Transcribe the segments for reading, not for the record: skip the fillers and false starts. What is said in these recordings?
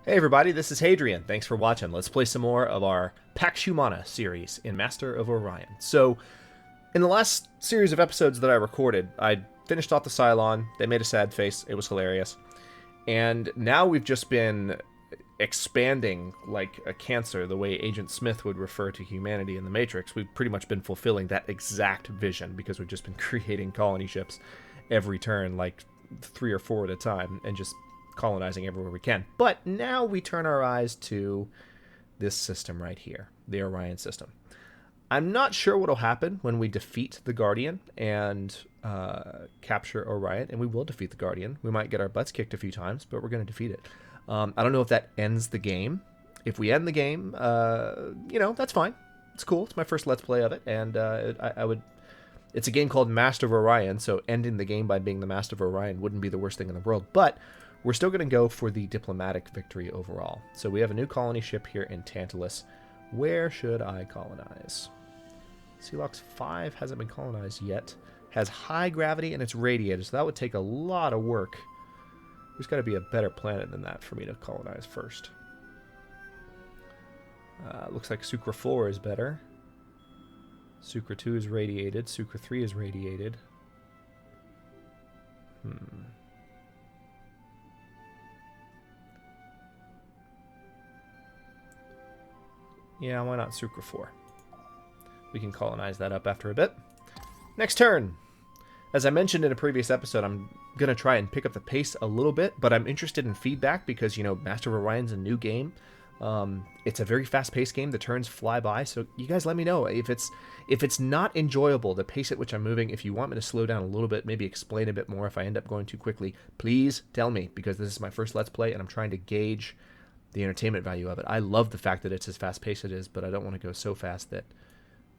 Hey everybody, this is Hadrian. Thanks for watching. Let's play some more of our Pax Humana series in Master of Orion. So, in the last series of episodes that I recorded, I finished off the Cylon. They made a sad face. It was hilarious. And now we've just been expanding like a cancer, the way Agent Smith would refer to humanity in the Matrix. We've pretty much been fulfilling that exact vision because we've just been creating colony ships every turn, like 3 or 4 at a time, and just colonizing everywhere we can. But now we turn our eyes to this system right here, the Orion system. I'm not sure what will happen when we defeat the Guardian and capture Orion, and we will defeat the Guardian. We might get our butts kicked a few times, but we're going to defeat it. I don't know if that ends the game. If we end the game, that's fine. It's cool. It's my first Let's Play of it, and I would... It's a game called Master of Orion, so ending the game by being the Master of Orion wouldn't be the worst thing in the world, but we're still going to go for the diplomatic victory overall. So we have a new colony ship here in Tantalus. Where should I colonize? Celox 5 hasn't been colonized yet. Has high gravity and it's radiated, so that would take a lot of work. There's got to be a better planet than that for me to colonize first. Looks like Sucra 4 is better. Sucra 2 is radiated. Sucra 3 is radiated. Yeah, why not Sucra 4? We can colonize that up after a bit. Next turn! As I mentioned in a previous episode, I'm going to try and pick up the pace a little bit, but I'm interested in feedback because, Master of Orion's a new game. It's a very fast-paced game. The turns fly by, so you guys let me know. If it's not enjoyable, the pace at which I'm moving, if you want me to slow down a little bit, maybe explain a bit more if I end up going too quickly, please tell me, because this is my first Let's Play, and I'm trying to gauge the entertainment value of it. I love the fact that it's as fast-paced as it is, but I don't want to go so fast that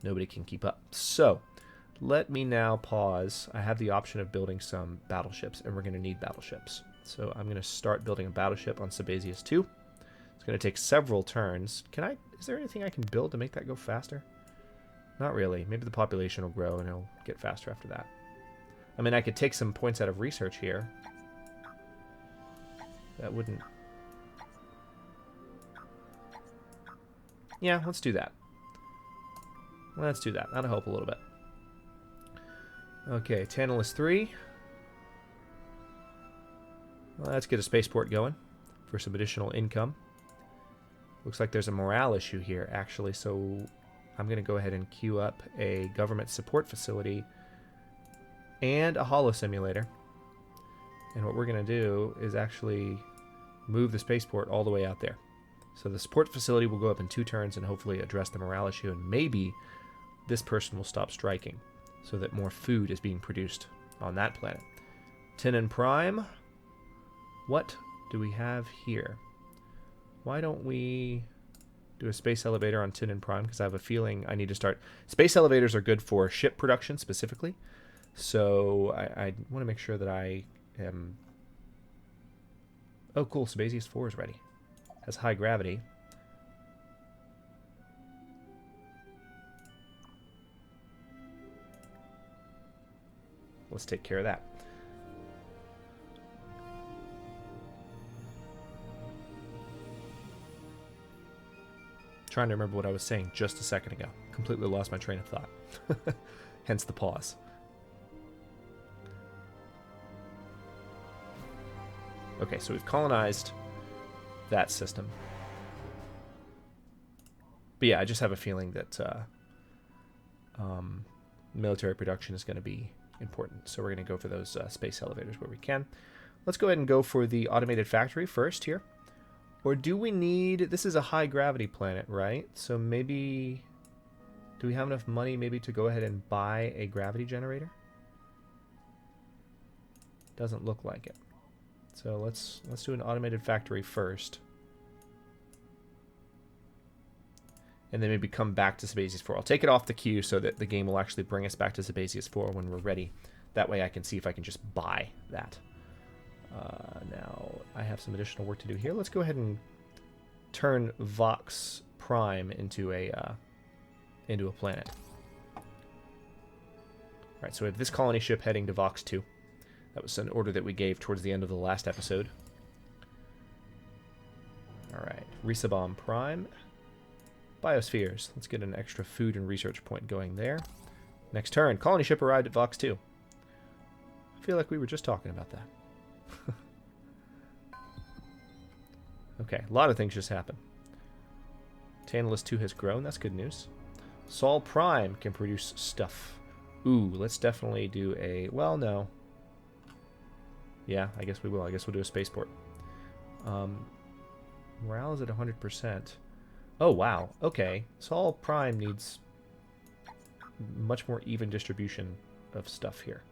nobody can keep up. So, let me now pause. I have the option of building some battleships, and we're going to need battleships. So I'm going to start building a battleship on Sabazius 2. It's going to take several turns. Is there anything I can build to make that go faster? Not really. Maybe the population will grow and it'll get faster after that. I mean, I could take some points out of research here. That wouldn't... Yeah, let's do that. Let's do that. That'll help a little bit. Okay, Tantalus 3. Well, let's get a spaceport going for some additional income. Looks like there's a morale issue here, actually, so I'm going to go ahead and queue up a government support facility and a holo simulator. And what we're going to do is actually move the spaceport all the way out there. So the support facility will go up in 2 turns and hopefully address the morale issue, and maybe this person will stop striking so that more food is being produced on that planet. Tenon Prime. What do we have here? Why don't we do a space elevator on Tenon Prime? Because I have a feeling I need to start... Space elevators are good for ship production specifically. So I want to make sure that I am... Oh, cool. Sabazius 4 is ready. Has high gravity. Let's take care of that. Trying to remember what I was saying just a second ago. Completely lost my train of thought. Hence the pause. Okay, so we've colonized that system. But yeah, I just have a feeling that military production is going to be important. So we're going to go for those space elevators where we can. Let's go ahead and go for the automated factory first here. Or do we need... This is a high gravity planet, right? So maybe... Do we have enough money maybe to go ahead and buy a gravity generator? Doesn't look like it. So let's do an automated factory first. And then maybe come back to Sabazius 4. I'll take it off the queue so that the game will actually bring us back to Sabazius 4 when we're ready. That way I can see if I can just buy that. Now, I have some additional work to do here. Let's go ahead and turn Vox Prime into a planet. Alright, so we have this colony ship heading to Vox 2. That was an order that we gave towards the end of the last episode. Alright, Risabom Prime. Biospheres. Let's get an extra food and research point going there. Next turn, colony ship arrived at Vox 2. I feel like we were just talking about that. Okay, a lot of things just happened. Tantalus 2 has grown, that's good news. Sol Prime can produce stuff. Ooh, let's definitely do a... well, no. Yeah, I guess we will. I guess we'll do a spaceport. Morale is at 100%. Oh, wow. Okay. Sol Prime needs much more even distribution of stuff here.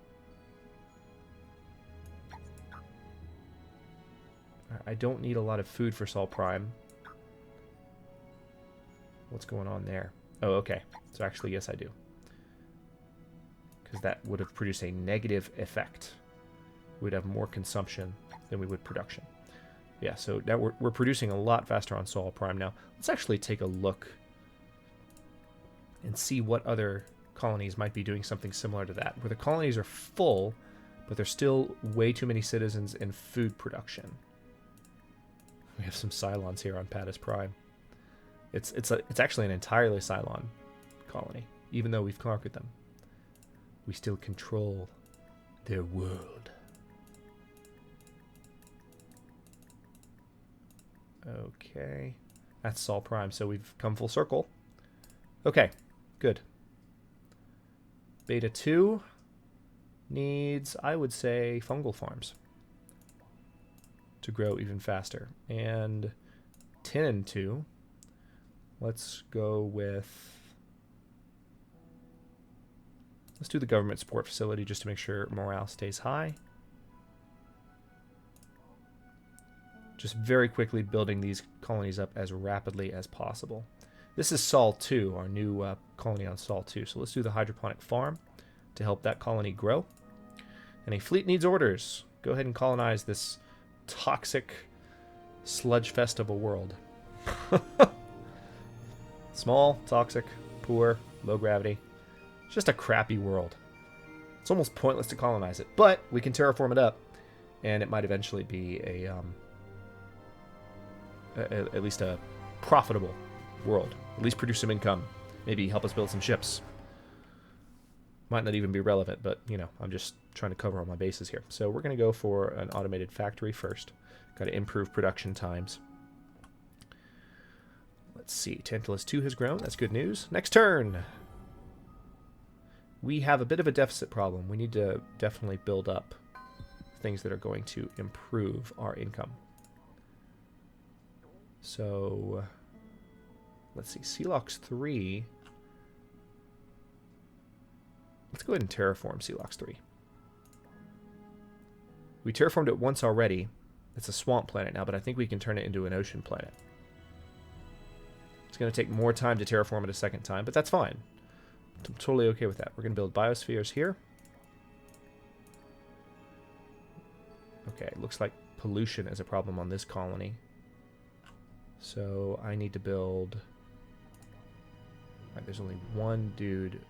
I don't need a lot of food for Sol Prime. What's going on there? Oh, okay. So actually, yes, I do. Because that would have produced a negative effect. We'd have more consumption than we would production. Yeah, so now we're producing a lot faster on Sol Prime now. Let's actually take a look and see what other colonies might be doing something similar to that, where the colonies are full, but there's still way too many citizens in food production. We have some Cylons here on Patis Prime. It's actually an entirely Cylon colony, even though we've conquered them. We still control their world. Okay, that's Sol Prime, so we've come full circle. Okay, good. Beta 2 needs, I would say, fungal farms to grow even faster. And Tin 2, let's go with... let's do the government support facility just to make sure morale stays high. Just very quickly building these colonies up as rapidly as possible. This is Sol 2, our new colony on Sol 2. So let's do the hydroponic farm to help that colony grow. And a fleet needs orders. Go ahead and colonize this toxic sludge fest of a world. Small, toxic, poor, low gravity. It's just a crappy world. It's almost pointless to colonize it, but we can terraform it up, and it might eventually be a at least a profitable world. At least produce some income. Maybe help us build some ships. Might not even be relevant, but, you know, I'm just trying to cover all my bases here. So we're going to go for an automated factory first. Got to improve production times. Let's see. Tantalus 2 has grown. That's good news. Next turn. We have a bit of a deficit problem. We need to definitely build up things that are going to improve our income. So, let's see. Celox 3. Let's go ahead and terraform Celox 3. We terraformed it once already. It's a swamp planet now, but I think we can turn it into an ocean planet. It's going to take more time to terraform it a second time, but that's fine. I'm totally okay with that. We're going to build biospheres here. Okay, looks like pollution is a problem on this colony. So I need to build... Right, there's only one dude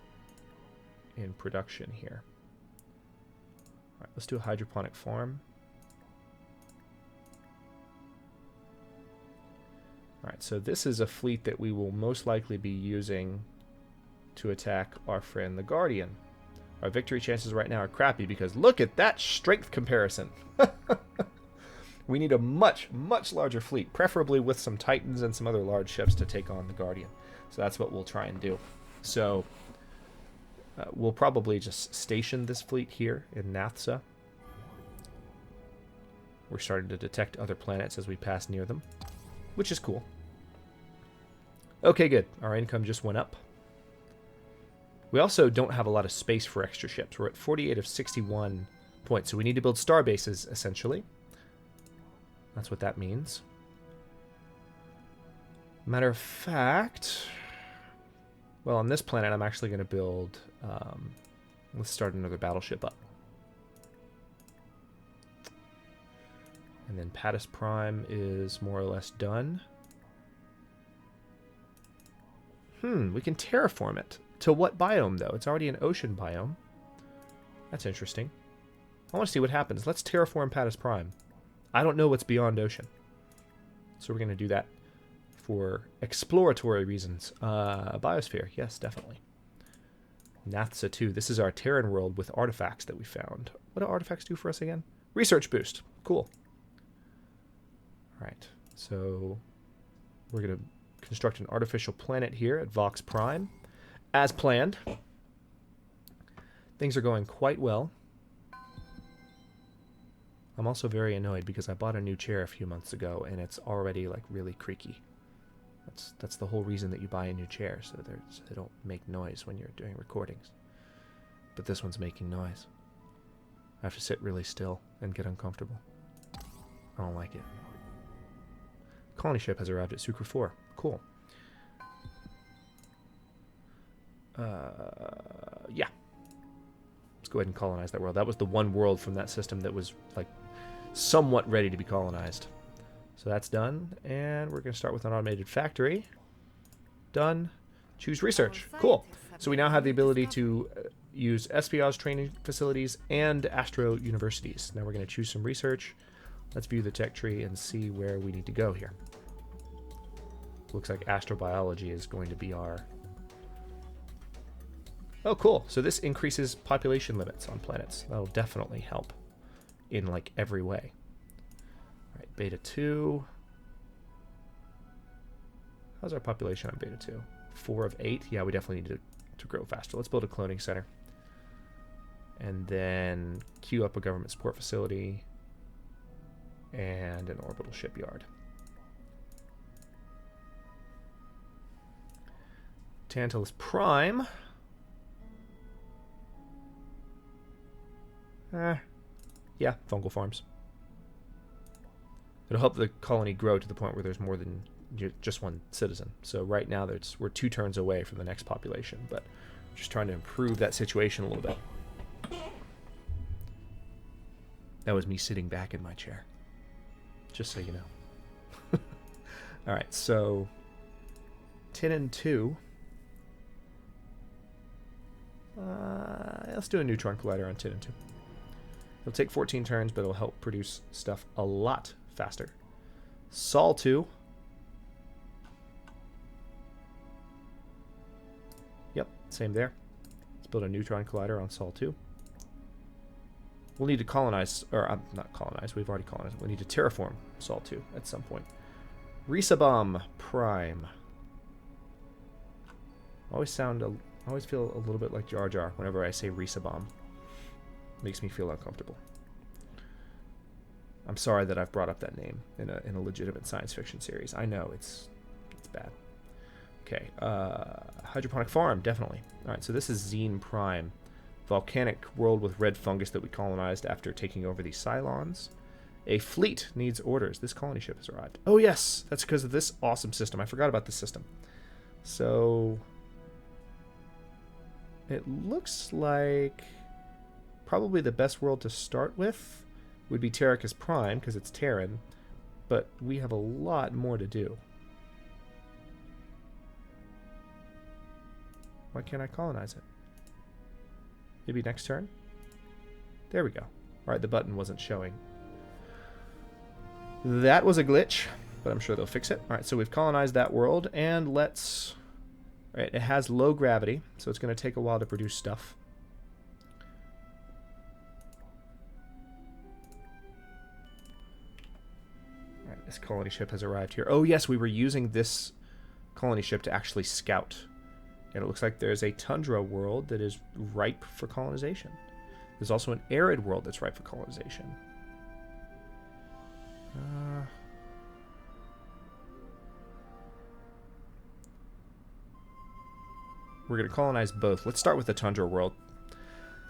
in production here. Alright, let's do a hydroponic farm. Alright, so this is a fleet that we will most likely be using to attack our friend the Guardian. Our victory chances right now are crappy because look at that strength comparison. We need a much, much larger fleet, preferably with some Titans and some other large ships to take on the Guardian. So that's what we'll try and do. So we'll probably just station this fleet here in Nathsa. We're starting to detect other planets as we pass near them, which is cool. Okay, good. Our income just went up. We also don't have a lot of space for extra ships. We're at 48 of 61 points, so we need to build star bases, essentially. That's what that means. Matter of fact... well, on this planet, I'm actually going to build... let's start another battleship up. And then Patis Prime is more or less done. We can terraform it. To what biome, though? It's already an ocean biome. That's interesting. I want to see what happens. Let's terraform Patis Prime. I don't know what's beyond ocean. So we're going to do that for exploratory reasons. Biosphere, yes, definitely. Nathsa 2. This is our Terran world with artifacts that we found. What do artifacts do for us again? Research boost. Cool. All right. So we're going to construct an artificial planet here at Vox Prime. As planned. Things are going quite well. I'm also very annoyed because I bought a new chair a few months ago and it's already like really creaky. That's the whole reason that you buy a new chair, so they don't make noise when you're doing recordings. But this one's making noise. I have to sit really still and get uncomfortable. I don't like it. Colony ship has arrived at Sucre 4. Cool. Yeah. Let's go ahead and colonize that world. That was the one world from that system that was like somewhat ready to be colonized. So that's done, and we're going to start with an automated factory. Done. Choose research. Cool. So we now have the ability to use espionage training facilities and astro universities. Now we're going to choose some research. Let's view the tech tree and see where we need to go here. Looks like astrobiology is going to be our... Oh, cool. So this increases population limits on planets. That'll definitely help in like every way. All right, Beta 2. How's our population on Beta 2? 4 of 8. Yeah, we definitely need to grow faster. Let's build a cloning center. And then queue up a government support facility and an orbital shipyard. Tantalus Prime. Yeah, fungal farms. It'll help the colony grow to the point where there's more than just one citizen. So right now we're 2 turns away from the next population, but just trying to improve that situation a little bit. That was me sitting back in my chair, just so you know. All right, so Tinan 2. Let's do a neutron collider on Tinan 2. It'll take 14 turns, but it'll help produce stuff a lot faster. Sol 2. Yep, same there. Let's build a neutron collider on Sol 2. We'll need to colonize, or not colonize, we've already colonized. We'll need to terraform Sol 2 at some point. Risabom Prime. I always feel a little bit like Jar Jar whenever I say Risabom. Makes me feel uncomfortable. I'm sorry that I've brought up that name in a legitimate science fiction series. I know it's bad. Okay, hydroponic farm, definitely. All right, so this is Xene Prime, volcanic world with red fungus that we colonized after taking over the Cylons. A fleet needs orders. This colony ship has arrived. Oh yes, that's because of this awesome system. I forgot about this system. So it looks like probably the best world to start with would be Terracus Prime, because it's Terran, but we have a lot more to do. Why can't I colonize it? Maybe next turn? There we go. Alright, the button wasn't showing. That was a glitch, but I'm sure they'll fix it. Alright, so we've colonized that world, and let's... Alright, it has low gravity, so it's going to take a while to produce stuff. This colony ship has arrived here. Oh yes, we were using this colony ship to actually scout. And it looks like there's a tundra world that is ripe for colonization. There's also an arid world that's ripe for colonization. We're going to colonize both. Let's start with the tundra world.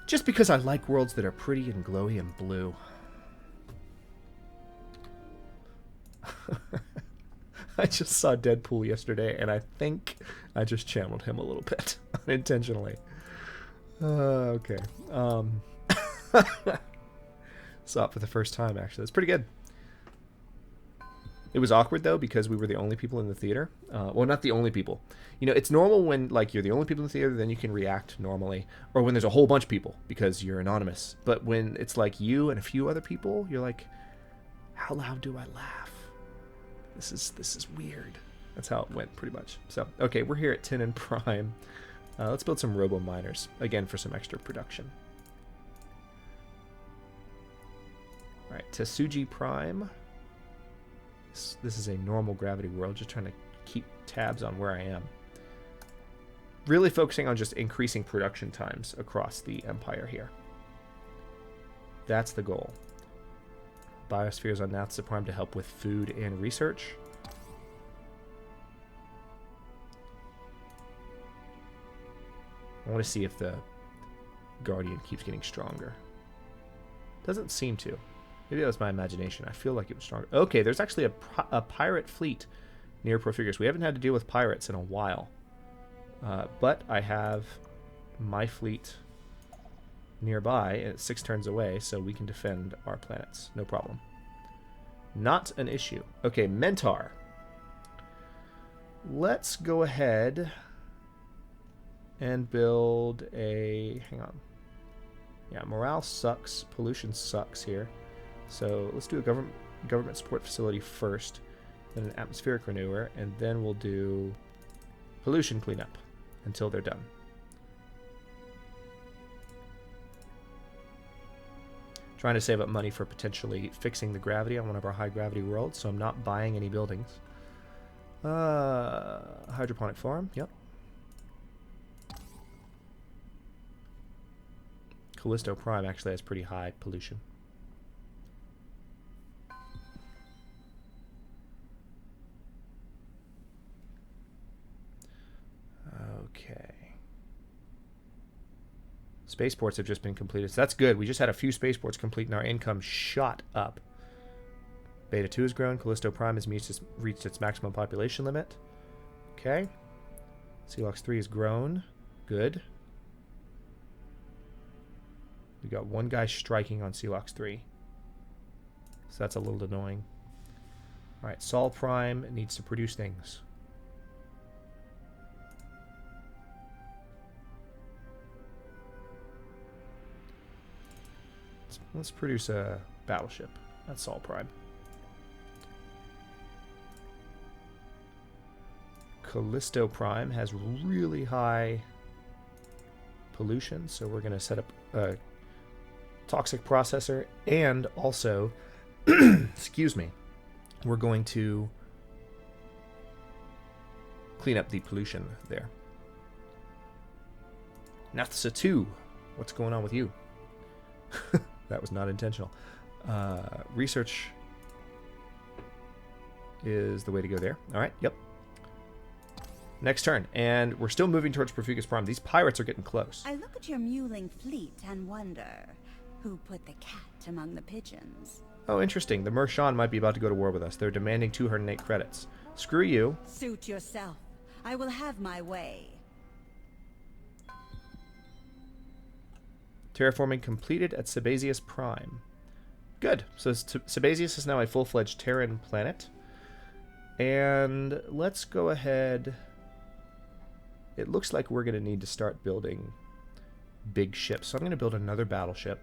Just because I like worlds that are pretty and glowy and blue. I just saw Deadpool yesterday, and I think I just channeled him a little bit, unintentionally. Okay. Saw it for the first time, actually. It's pretty good. It was awkward, though, because we were the only people in the theater. Well, not the only people. You know, it's normal when, like, you're the only people in the theater, then you can react normally. Or when there's a whole bunch of people, because you're anonymous. But when it's, like, you and a few other people, you're like, how loud do I laugh? This is weird. That's how it went, pretty much. So, okay, we're here at 10 and Prime. Let's build some robo miners, again, for some extra production. Alright, Tsuji Prime. This is a normal gravity world, just trying to keep tabs on where I am. Really focusing on just increasing production times across the Empire here. That's the goal. Biospheres on Nathsa Prime to help with food and research. I want to see if the Guardian keeps getting stronger. Doesn't seem to. Maybe that was my imagination. I feel like it was stronger. Okay, there's actually a pirate fleet near Porphyrius. We haven't had to deal with pirates in a while. But I have my fleet nearby, and it's 6 turns away, so we can defend our planets. No problem. Not an issue. Okay, Mentar. Let's go ahead and build a... Hang on. Yeah, morale sucks. Pollution sucks here. So let's do a government support facility first, then an atmospheric renewer, and then we'll do pollution cleanup until they're done. Trying to save up money for potentially fixing the gravity on one of our high gravity worlds, so I'm not buying any buildings. Hydroponic farm, yep. Callisto Prime actually has pretty high pollution. Okay. Spaceports have just been completed, so that's good. We just had a few spaceports complete and our income shot up. Beta 2 has grown. Callisto Prime has reached its maximum population limit. Okay. Celox 3 has grown. Good. We got one guy striking on Celox 3. So that's a little annoying. Alright, Sol Prime needs to produce things. Let's produce a battleship. That's Sol Prime. Callisto Prime has really high pollution, so we're going to set up a toxic processor, and also, excuse me, we're going to clean up the pollution there. Nathsa 2, what's going on with you? That was not intentional. Research is the way to go there. All right, yep. Next turn, and we're still moving towards Porphyrius Prime. These pirates are getting close. I look at your mewling fleet and wonder who put the cat among the pigeons. Oh, interesting. The Mershan might be about to go to war with us. They're demanding 208 credits. Screw you. Suit yourself. I will have my way. Terraforming completed at Sabazius Prime. Good. So Sabazius is now a full-fledged Terran planet. And let's go ahead. It looks like we're going to need to start building big ships. So I'm going to build another battleship.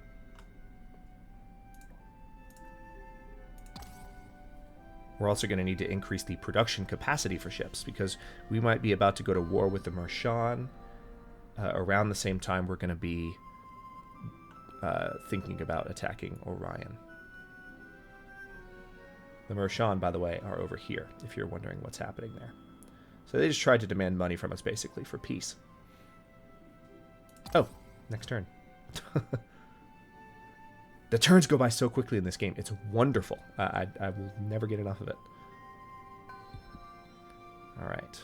We're also going to need to increase the production capacity for ships, because we might be about to go to war with the Mershan. Around the same time, we're going to be thinking about attacking Orion. The Mershan, by the way, are over here, if you're wondering what's happening there. So they just tried to demand money from us, basically, for peace. Oh, next turn. The turns go by so quickly in this game. It's wonderful. I will never get enough of it. All right.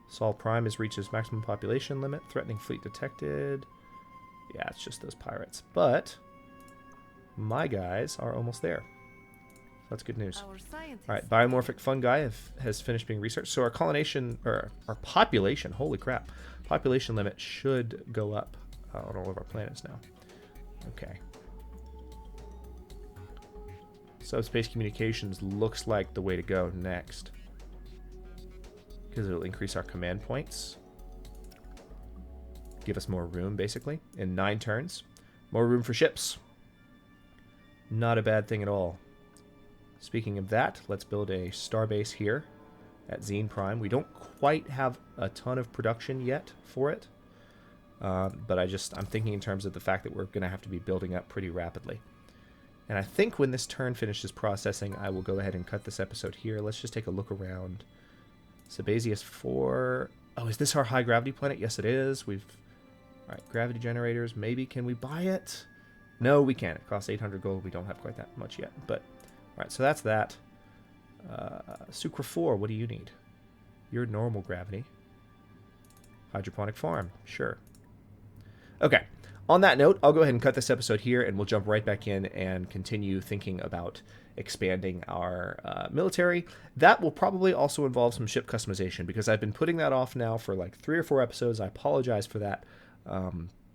Sol Prime has reached its maximum population limit. Threatening fleet detected. Yeah, it's just those pirates. But my guys are almost there. So that's good news. All right, biomorphic fungi has finished being researched. So our colonization, or our population, holy crap, population limit should go up on all of our planets now. Okay. Subspace communications looks like the way to go next, because it'll increase our command points. Give us more room, basically, in 9 turns. More room for ships. Not a bad thing at all. Speaking of that, let's build a starbase here at Xene Prime. We don't quite have a ton of production yet for it, but I'm thinking in terms of the fact that we're going to have to be building up pretty rapidly. And I think when this turn finishes processing, I will go ahead and cut this episode here. Let's just take a look around. Sabazius 4. Oh, is this our high gravity planet? Yes, it is. All right, gravity generators. Maybe can we buy it? No, we can't. It costs 800 gold. We don't have quite that much yet. But all right, so that's that. Sucra 4, what do you need? You're normal gravity. Hydroponic farm, sure. Okay, on that note, I'll go ahead and cut this episode here, and we'll jump right back in and continue thinking about expanding our military. That will probably also involve some ship customization, because I've been putting that off now for like 3 or 4 episodes. I apologize for that,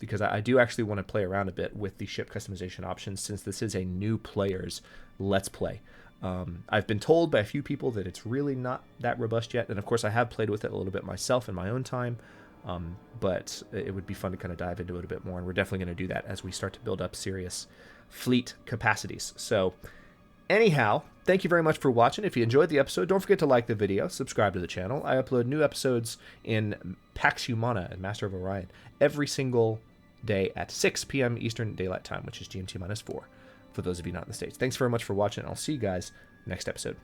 because I do actually want to play around a bit with the ship customization options, since this is a new player's Let's Play. I've been told by a few people that it's really not that robust yet, and of course I have played with it a little bit myself in my own time, but it would be fun to kind of dive into it a bit more, and we're definitely going to do that as we start to build up serious fleet capacities. So anyhow, thank you very much for watching. If you enjoyed the episode, don't forget to like the video, subscribe to the channel. I upload new episodes in Pax Humana and Master of Orion every single day at 6 p.m. Eastern Daylight Time, which is GMT-4, for those of you not in the States. Thanks very much for watching. I'll see you guys next episode.